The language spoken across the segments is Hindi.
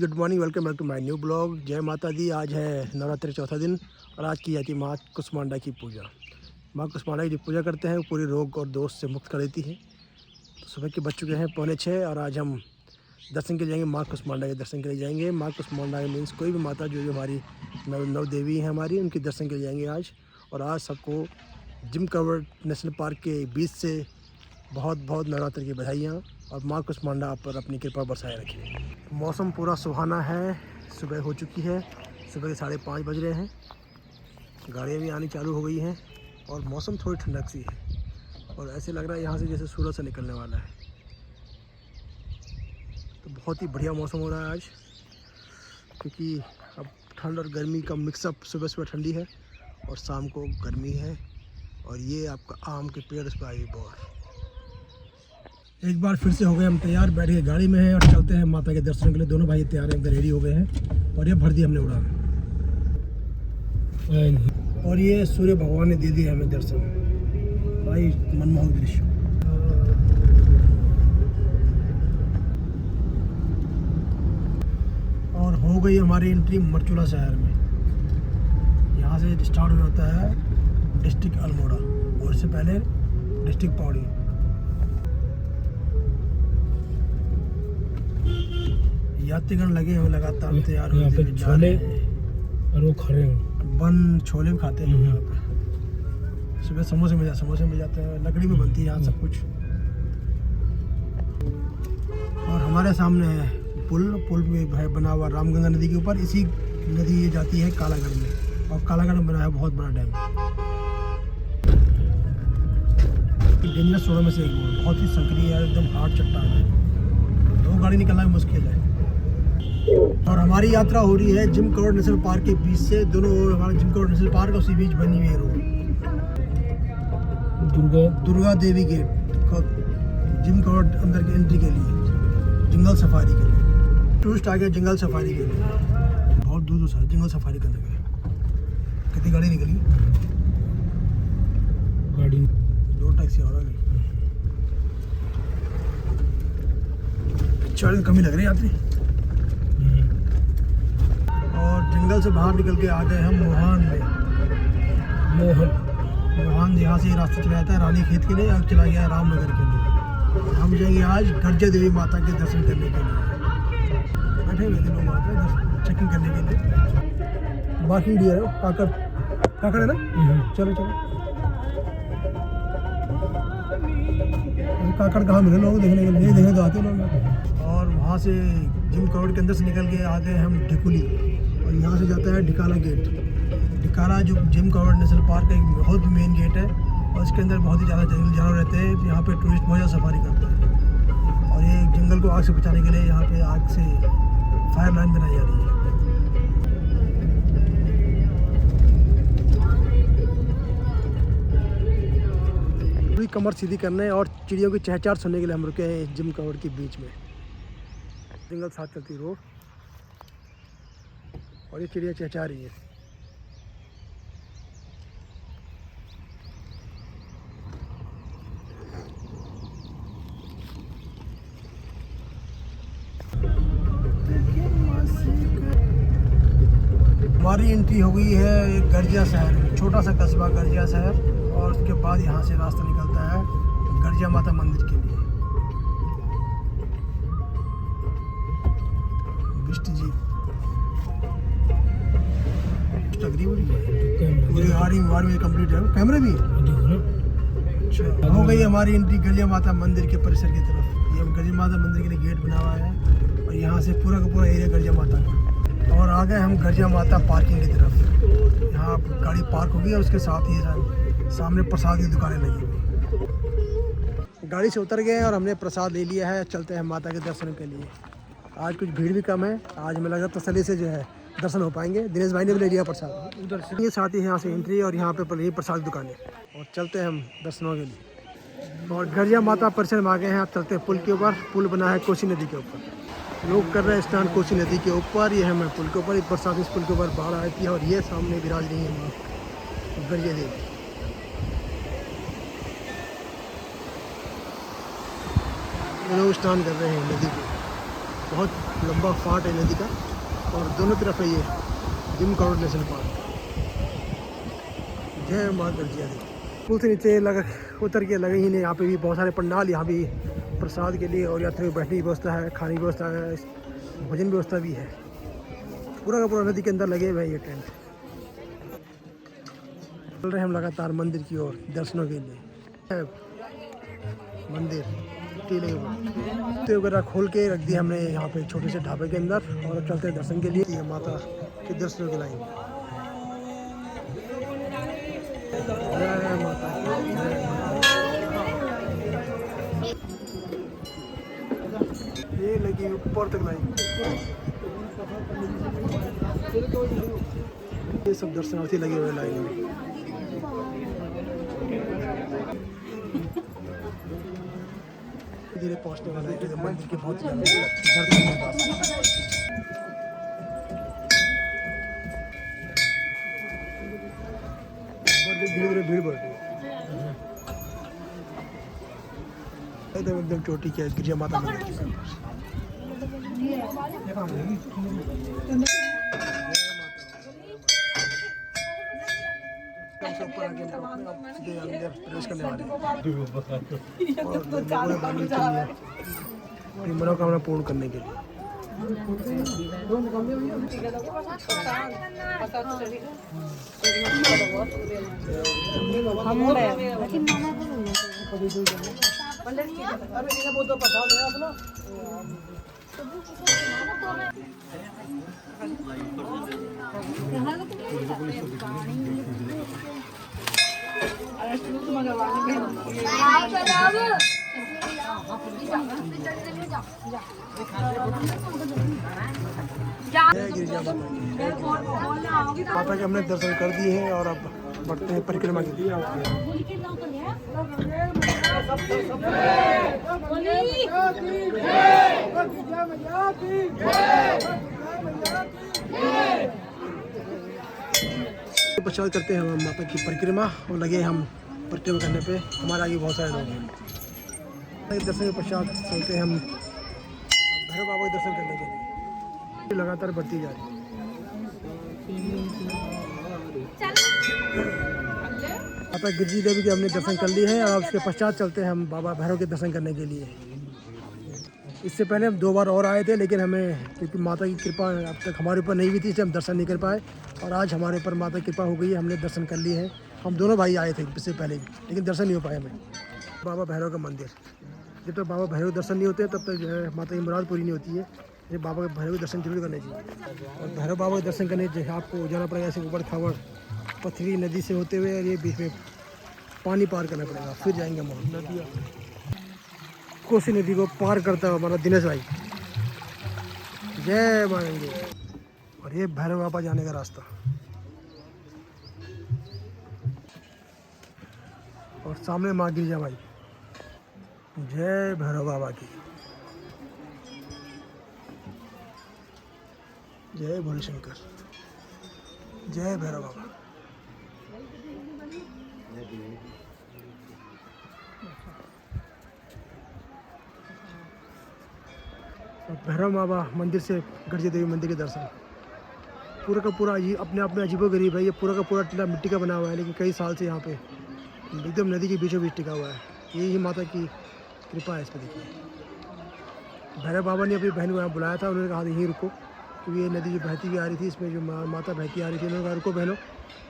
Good morning, welcome back to my new blog. जय माता दी। आज है नवरात्रि चौथा दिन और आज की जाती है माँ कुष्मांडा की पूजा। माँ कुष्मांडा की जो पूजा करते हैं वो पूरे रोग और दोष से मुक्त कर देती है। तो सुबह के बज चुके हैं 6:45 और आज हम दर्शन के लिए जाएंगे। माँ कुष्मांडा के दर्शन के लिए जाएंगे। माँ कुष्मांडा मीन्स कोई भी माता जो हमारी नव देवी हैं हमारी, उनके दर्शन के लिए जाएंगे आज। और आज सबको जिम कवर्ड नेशनल पार्क के बीच से बहुत बहुत नवरात्रि की बधाइयाँ और माँ कुष्मांडा आप पर अपनी कृपा बरसाए रखिए। मौसम पूरा सुहाना है। सुबह हो चुकी है, सुबह के 5:30 बज रहे हैं। गाड़ियाँ भी आनी चालू हो गई हैं और मौसम थोड़ी ठंडक सी है और ऐसे लग रहा है यहाँ से जैसे सूरज से निकलने वाला है। तो बहुत ही बढ़िया मौसम हो रहा है आज, क्योंकि अब ठंड और गर्मी का मिक्सअप। सुबह सुबह ठंडी है और शाम को गर्मी है। और ये आपका आम के पेड़, उस पर आई बहुत। एक बार फिर से हो गए हम तैयार, बैठ के गाड़ी में हैं और चलते हैं माता के दर्शन के लिए। दोनों भाई तैयार हैं, रेडी हो गए हैं और ये भर दी हमने उड़ान। और ये सूर्य भगवान ने दे दिया हमें दर्शन। भाई मनमोहक दृश्य। और हो गई हमारी एंट्री मरचूला शहर में। यहाँ से स्टार्ट हो जाता है डिस्ट्रिक्ट अल्मोड़ा और इससे पहले डिस्ट्रिक्ट पौड़ी। यात्रीगण लगे हैं लगातार तैयार होते हैं। छोले और वो खड़े हैं, बन छोले भी खाते हैं यहाँ पे। सुबह समोसे मिल जाते हैं, लकड़ी में बनती है यहाँ सब कुछ। और हमारे सामने है पुल में है बना हुआ रामगंगा नदी के ऊपर। इसी नदी ये जाती है कालागढ़ में और कालागढ़ में बना है बहुत बड़ा डैम। डेंजरस रोड में से एक बहुत ही संकरी है, एकदम हार्ड चट्टान है। दो गाड़ी निकलना भी मुश्किल है। और हमारी यात्रा हो रही है जिम कवर्ड नेशनल पार्क के बीच से। दोनों ओर हमारा जिम कवर्ड नेशनल पार्क और उसी बीच बनी हुई है road Durga Devi gate. Gym covered अंदर की एंट्री के लिए, जंगल सफारी के लिए। टूरिस्ट आ गए जंगल सफारी के लिए, बहुत दूर से जंगल सफारी करने के लिए। कितनी गाड़ी निकली? गाड़ी 2 टैक्सी और आ गई। 40 कमी लग रही है यात्री। और जंगल से बाहर निकल के आ गए हम मोहान में। मोहान यहाँ से रास्ता चला जाता है रानी खेत के लिए, अब चला गया है रामनगर के लिए। हम जाएंगे आज गर्जा देवी माता के दर्शन करने के लिए। बैठे हुए थे लोग वहाँ पे चेकिंग करने के लिए। बाकी डियर काकड़ है ना। चलो काकड़ कहाँ मिले लोग देखने के लिए, देखने तो आते लोग। और वहाँ से जिम कवर्ड के अंदर से निकल के आ गए हम ढिकुली और यहाँ से जाता है ढिकाला गेट। ढिकाला जो जिम कवर्ड नेशनल पार्क का एक बहुत मेन गेट है और इसके अंदर बहुत ही ज़्यादा जंगली जानवर रहते हैं। यहाँ पे टूरिस्ट बहुत ज़्यादा सफारी करते हैं। और ये जंगल को आग से बचाने के लिए यहाँ पे आग से फायर लाइन बनाई जा रही है। पूरी कमर सीधी करने और चिड़ियों की चहचहाट सुनने के लिए हम रुके हैं जिम कवर्ड के बीच में। जंगल साथ चलती रोड और ये चिड़िया चहचहा रही है। हमारी एंट्री हो गई है एक गर्जिया शहर में, छोटा सा कस्बा गर्जिया शहर। और उसके बाद यहाँ से रास्ता निकलता है गर्जिया माता मंदिर के लिए। जी पूरी आर्मी कंप्लीट है। कैमरे भी अच्छा। हो गई हमारी एंट्री गर्जिया माता मंदिर के परिसर की तरफ। ये गर्जिया माता मंदिर के लिए गेट बना हुआ है और यहाँ से पूरा का पूरा एरिया गर्जिया माता का। और आ गए हम गर्जिया माता पार्किंग की तरफ। यहाँ गाड़ी पार्क होगी और उसके साथ ही सामने प्रसाद की दुकानें लगी हुई। गाड़ी से उतर गए और हमने प्रसाद ले लिया है। चलते हैं माता के दर्शन के लिए। आज कुछ भीड़ भी कम है। आज हमें लगा तसल्ली से जो है दर्शन हो पाएंगे। दिनेश भाई ने भी ले लिया प्रसाद उधर से। ये साथ ही यहाँ से एंट्री और यहाँ पे ये प्रसाद दुकानें। और चलते हैं हम दर्शनों के लिए। और गर्जिया माता परिसर में आ गए हैं। आप चलते हैं पुल के ऊपर। पुल बना है कोसी नदी के ऊपर। लोग कर रहे हैं स्नान कोसी नदी के ऊपर। ये है मैं पुल के ऊपर। एक बरसात इस पुल के ऊपर बाढ़ आई थी और ये सामने विराज रही है माँ गर्जिया देवी। लोग स्नान कर रहे हैं नदी पे। बहुत लंबा फाट है नदी का और दोनों तरफ है ये जिम कॉर्बेट नेशनल पार्क। जय माँ गर्जिया दी। पुल से नीचे लगा उतर के लगे ही नहीं। यहाँ पे भी बहुत सारे पंडाल, यहाँ भी प्रसाद के लिए और यात्रियों को बैठने की व्यवस्था है, खाने की व्यवस्था है, भोजन व्यवस्था भी है। पूरा का पूरा नदी के अंदर लगे हुए हैं ये टेंट। चल रहे हैं हम लगातार मंदिर की ओर दर्शनों के लिए। मंदिर टीले वगैरह खोल के रख दिया हमने यहाँ पे छोटे से ढाबे के अंदर और चलते हैं दर्शन के लिए। ये माता के दर्शनों की लाइन। जय माता, ये लगी ऊपर तक लाइन। ये सब दर्शनार्थी लगे हुए लाइन में। धीरे पहुंचने वाला है मंदिर के बहुत दर्शन के पास। धीरे धीरे भीड़ बढ़ रही है। एकदम चोटी के गिरिजा माता मंदिर के ऊपर अंदर प्रवेश करने वाले मनोकामना पूर्ण करने के लिए। माता के हमने दर्शन कर दिए हैं और अब बढ़ते हैं परिक्रमा के लिए। पश्चात करते हैं हम माता की परिक्रमा और लगे हम परिक्रमा करने पे। हमारे आगे बहुत सारे लोग हैं। दर्शन के पश्चात चलते हैं हम भैरव बाबा के दर्शन करने के लिए। लगातार बढ़ती जा रही है। माता गिरजी देवी के हमने दर्शन कर लिए हैं और उसके पश्चात चलते हैं हम बाबा भैरव के दर्शन करने के लिए। इससे पहले हम 2 बार और आए थे, लेकिन हमें क्योंकि माता की कृपा अब तक हमारे ऊपर नहीं हुई थी, इसलिए हम दर्शन नहीं कर पाए। और आज हमारे ऊपर माता की कृपा हो गई है, हमने दर्शन कर लिए हैं। हम दोनों भाई आए थे इससे पहले भी, लेकिन दर्शन नहीं हो पाए हमें। बाबा भैरव का मंदिर, जब तक बाबा भैरव दर्शन नहीं होते तब तक जो है माता की मुराद पूरी नहीं होती है। ये बाबा के भैरव के दर्शन जरूर करने चाहिए। और भैरव बाबा के दर्शन करने जो आपको जाना पड़ेगा ऐसे ऊबड़ खाबड़ पथरी नदी से होते हुए, और ये बीच में पानी पार करना पड़ेगा, फिर जाएंगे हम नदी। कोसी नदी को पार करता हुआ हमारा दिनेश भाई। जय मांगे। और ये भैरव बाबा जाने का रास्ता। और सामने माँ गिरिजा भाई। जय भैरव बाबा की। जय भोले शंकर। जय भैरव बाबा। और भैरव बाबा मंदिर से गर्जिया देवी मंदिर के दर्शन। पूरा का पूरा ये अपने आप में अजीबोगरीब है। ये पूरा का पूरा टीला मिट्टी का बना हुआ है, लेकिन कई साल से यहाँ पे एकदम नदी के बीचों बीच टिका हुआ है। यही माता की कृपा है इस पर। देखिए भैरव बाबा ने अपनी बहन को यहाँ बुलाया था, उन्होंने कहा यहीं रुको, क्योंकि ये नदी जो बहती हुई आ रही थी, इसमें जो माता बहती आ रही थी, उन्होंने कहा रुको बहनों,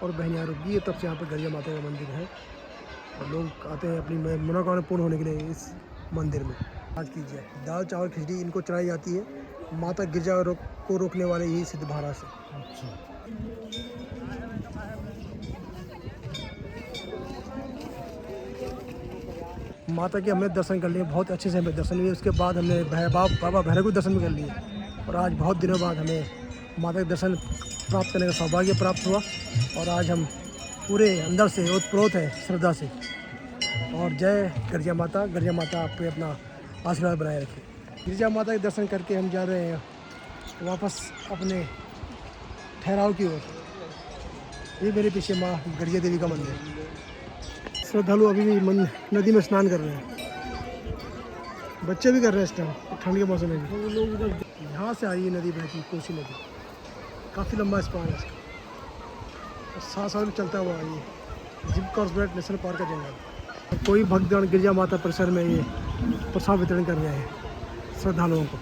और बहन यहाँ रुक गई। तब से यहाँ पर गर्जिया माता का मंदिर है और लोग आते हैं अपनी मनोकामना पूर्ण होने के लिए इस मंदिर में। आज कीजिए दाल चावल खिचड़ी इनको चढ़ाई जाती है माता गिरजा को रोकने वाले ही सिद्ध भारा से। अच्छा। माता के हमने दर्शन कर लिए, बहुत अच्छे से हमें दर्शन हुए। उसके बाद हमने बाबा भैरव को दर्शन भी कर लिए। और आज बहुत दिनों बाद हमें माता के दर्शन प्राप्त करने का सौभाग्य प्राप्त हुआ। और आज हम पूरे अंदर से ओतप्रोत हैं श्रद्धा से। और जय गिरजा माता। गिरजा माता आप पे अपना आशीर्वाद बनाए रखे। गिरजा माता के दर्शन करके हम जा रहे हैं वापस अपने ठहराव की ओर। ये मेरे पीछे माँ गर्जिया देवी का मंदिर। श्रद्धालु अभी भी नदी में स्नान कर रहे हैं। बच्चे भी कर रहे हैं इस टाइम ठंड के मौसम में भी। यहाँ से आई है नदी बहती, कोसी नदी, काफ़ी लंबा स्पान है इसका, और साथ साथ में चलता हुआ ये जिम कॉर्बेट नेशनल पार्क का जंगल। कोई भक्तगण गिरजा माता परिसर में ये प्रसाद वितरण कर रहे हैं श्रद्धालुओं को।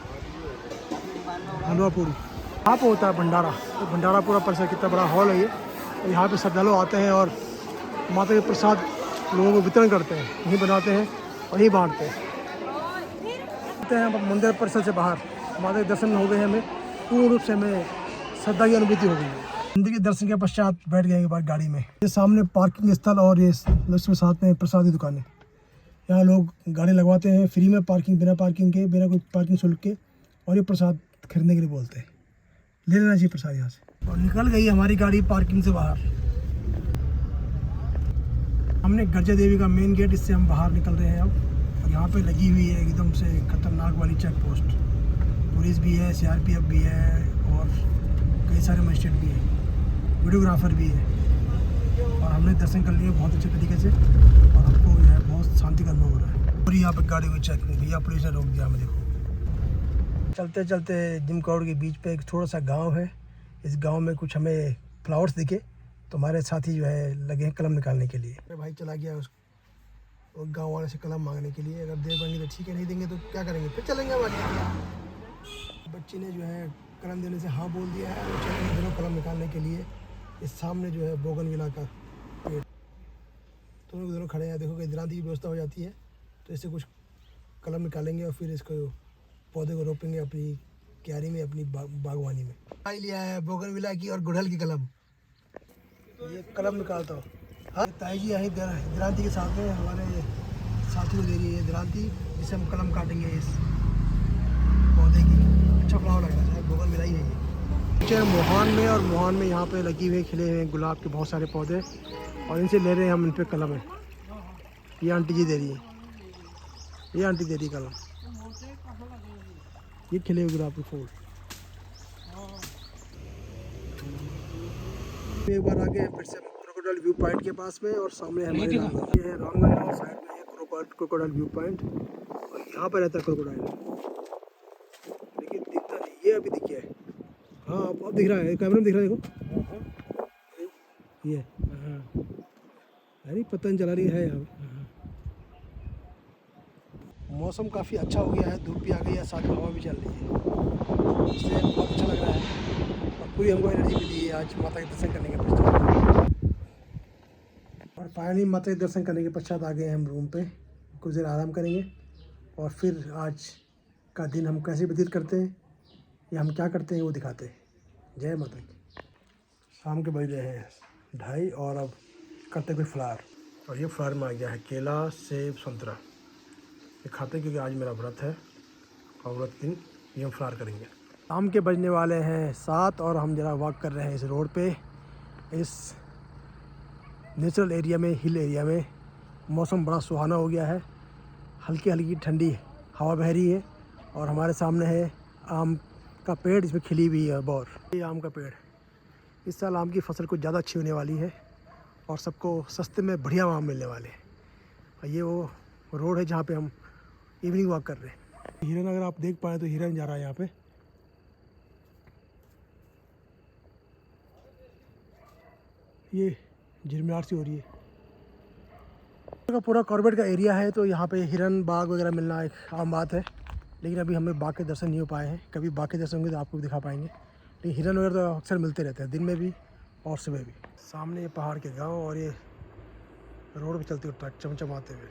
हलवा पूरी यहाँ पर होता है भंडारा, तो भंडारा पूरा परिसर, कितना बड़ा हॉल है ये, और यहाँ पे श्रद्धालु आते हैं और माता के प्रसाद लोगों को वितरण करते हैं, यहीं बनाते हैं और यहीं बांटते हैं। मंदिर परिसर से बाहर माता के दर्शन हो गए, हमें पूर्ण रूप से हमें श्रद्धा की अनुभूति हो गई है। मंदिर के दर्शन के पश्चात बैठ गए एक बार गाड़ी में। ये सामने पार्किंग स्थल और ये लक्ष्मी साथ में प्रसाद की दुकानें, यहाँ लोग गाड़ी लगवाते हैं फ्री में, पार्किंग बिना पार्किंग के, बिना कोई पार्किंग शुल्क के, और ये प्रसाद खरीदने के लिए बोलते हैं। ले लेना चाहिए प्रसाद यहाँ से। और निकल गई हमारी गाड़ी पार्किंग से बाहर। हमने गर्जा देवी का मेन गेट, इससे हम बाहर निकल रहे हैं अब। और यहाँ पे लगी हुई है एकदम से खतरनाक वाली चेक पोस्ट, पुलिस भी है, CRPF भी है, और कई सारे मजिस्ट्रेट भी है, वीडियोग्राफर भी है। और हमने दर्शन कर लिए बहुत अच्छे तरीके से, और हमको जो है बहुत शांति का अनुभव हो रहा है। और यहाँ पे गाड़ी को चेक नहीं, भैया पुलिस ने रोक दिया हमें। देखो चलते चलते जिम कॉर्ड के बीच पे एक थोड़ा सा गांव है। इस गांव में कुछ हमें फ्लावर्स दिखे, तो हमारे साथी जो है लगे हैं कलम निकालने के लिए। मेरे भाई चला गया उस गांव वाले से कलम मांगने के लिए, अगर दे पाएंगे तो ठीक है, नहीं देंगे तो क्या करेंगे, फिर चलेंगे हमारे। बच्ची ने जो है कलम देने से हाँ बोल दिया है, और चलेंगे दोनों कलम निकालने के लिए। इस सामने जो है बोगनविला का पेड़, दोनों खड़े हैं। देखो कि दरांती की व्यवस्था हो जाती है, तो इससे कुछ कलम निकालेंगे और फिर इसको पौधे को रोपेंगे अपनी क्यारी में, अपनी बागवानी में। भाई लिया है बोगनविला की और गुड़हल की कलम। ये कलम निकालता हूँ। हाँ ताई जी यहीं दरांती के साथ में हमारे साथी को दे रही है दरांती, जिसे हम कलम काटेंगे इस पौधे की। अच्छा फ्लावर लग रहा है, बोगनविला ही है ये। मोहान में, और मोहान में यहाँ पे लगी हुए खिले हुए गुलाब के बहुत सारे पौधे, और इनसे ले रहे हैं हम इन पे कलम है। ये आंटी जी दे रही है, ये आंटी दे रही कलम। ये खिले हुए गुलाब के फूल। एक बार आगे फिर से क्रोकोडाइल व्यू पॉइंट के पास में, और सामने हमारे ये है रामगढ़ साइड में क्रोकोडाइल व्यू पॉइंट, और यहाँ पर रहता है क्रोकोडाइल, लेकिन दिखता नहीं। ये अभी दिख गया है, हाँ अब दिख रहा है, कैमरे में दिख रहा है। देखो ये अरे पता नहीं चला रही है यहाँ। मौसम काफ़ी अच्छा हो गया है, धूप भी आ गई है, साथ में हवा भी चल रही है, इससे बहुत अच्छा लग रहा है। और पूरी हमको एनर्जी मिली है आज माता के दर्शन करने के पश्चात। और फाइनली माता के दर्शन करने के पश्चात आ गए हम रूम पे, कुछ देर आराम करेंगे, और फिर आज का दिन हम कैसे व्यतीत करते हैं या हम क्या करते हैं वो दिखाते हैं। जय माता की। शाम के बज रहे हैं 2:30, और अब करते कोई फ्लावर, और ये फ्लावर में आ गया है केला, सेब, संतरा। ये खाते क्योंकि आज मेरा व्रत है, और व्रत दिन ये हम फ्लावर करेंगे। शाम के बजने वाले हैं 7, और हम जरा वॉक कर रहे हैं इस रोड पे, इस नेचुरल एरिया में, हिल एरिया में। मौसम बड़ा सुहाना हो गया है, हल्की हल्की ठंडी हवा बह रही है, और हमारे सामने है आम का पेड़, इसमें खिली हुई है बौर। ये आम का पेड़, इस साल आम की फसल कुछ ज़्यादा अच्छी होने वाली है, और सबको सस्ते में बढ़िया आम मिलने वाले हैं। और ये वो रोड है जहाँ पे हम इवनिंग वॉक कर रहे हैं। हिरन अगर आप देख पाए तो हिरन जा रहा है यहाँ पे। ये झिलमिलाट सी हो रही है। पूरा कॉर्बेट का एरिया है, तो यहाँ पे हिरन बाघ वगैरह मिलना एक आम बात है, लेकिन अभी हमें बाघ के दर्शन नहीं हो पाए हैं। कभी बाघ के दर्शन होंगे तो आपको भी दिखा पाएंगे, लेकिन हिरन वगैरह तो अक्सर मिलते रहते हैं, दिन में भी और सुबह भी। सामने ये पहाड़ के गांव, और ये रोड पे चलते हुए ट्रक चमचमाते हुए,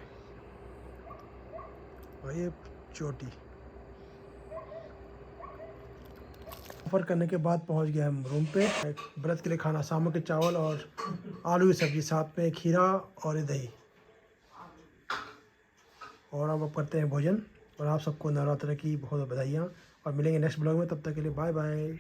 और ये चोटी। सफ़र करने के बाद पहुंच गए हम रूम पे। व्रत के लिए खाना, शाम के चावल और आलू की सब्ज़ी, साथ में खीरा और दही। और अब करते हैं भोजन, और आप सबको नवरात्र की बहुत बधाइयाँ, और मिलेंगे नेक्स्ट ब्लॉग में। तब तक के लिए बाय बाय।